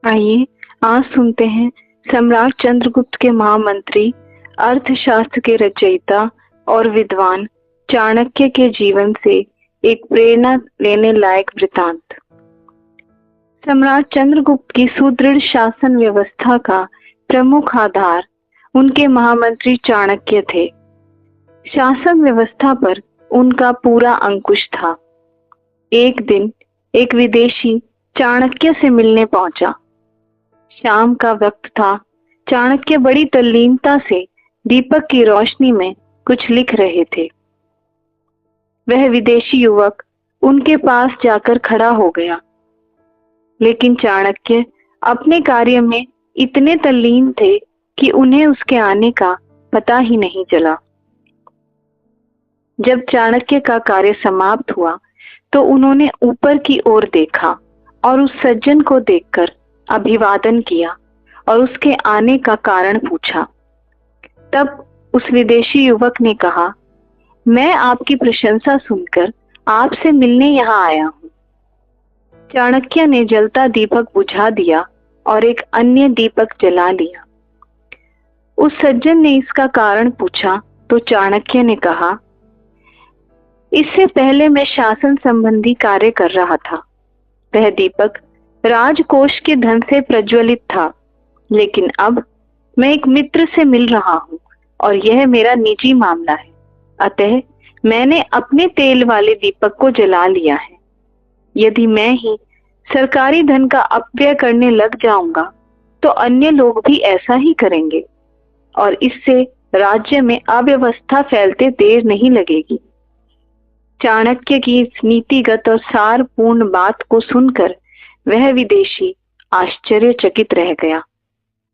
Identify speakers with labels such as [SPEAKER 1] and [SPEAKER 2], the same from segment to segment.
[SPEAKER 1] आइए आज सुनते हैं सम्राट चंद्रगुप्त के महामंत्री, अर्थशास्त्र के रचयिता और विद्वान चाणक्य के जीवन से एक प्रेरणा लेने लायक वृतांत। सम्राट चंद्रगुप्त की सुदृढ़ शासन व्यवस्था का प्रमुख आधार उनके महामंत्री चाणक्य थे। शासन व्यवस्था पर उनका पूरा अंकुश था। एक दिन एक विदेशी चाणक्य से मिलने पहुंचा। शाम का वक्त था। चाणक्य बड़ी तल्लीनता से दीपक की रोशनी में कुछ लिख रहे थे। वह विदेशी युवक उनके पास जाकर खड़ा हो गया, लेकिन चाणक्य अपने कार्य में इतने तल्लीन थे कि उन्हें उसके आने का पता ही नहीं चला। जब चाणक्य का कार्य समाप्त हुआ तो उन्होंने ऊपर की ओर देखा और उस सज्जन को देखकर अभिवादन किया और उसके आने का कारण पूछा। तब उस विदेशी युवक ने कहा, मैं आपकी प्रशंसा सुनकर आपसे मिलने यहाँ आया हूँ। चाणक्य ने जलता दीपक बुझा दिया और एक अन्य दीपक जला लिया। उस सज्जन ने इसका कारण पूछा तो चाणक्य ने कहा, इससे पहले मैं शासन संबंधी कार्य कर रहा था। वह दीपक राजकोष के धन से प्रज्वलित था, लेकिन अब मैं एक मित्र से मिल रहा हूँ और यह मेरा निजी मामला है, अतः मैंने अपने तेल वाले दीपक को जला लिया है। यदि मैं ही सरकारी धन का अपव्यय करने लग जाऊंगा तो अन्य लोग भी ऐसा ही करेंगे और इससे राज्य में अव्यवस्था फैलते देर नहीं लगेगी। चाणक्य की इस नीतिगत और सारपूर्ण बात को सुनकर वह विदेशी आश्चर्यचकित रह गया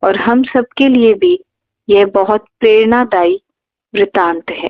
[SPEAKER 1] और हम सबके लिए भी यह बहुत प्रेरणादायी वृतांत है।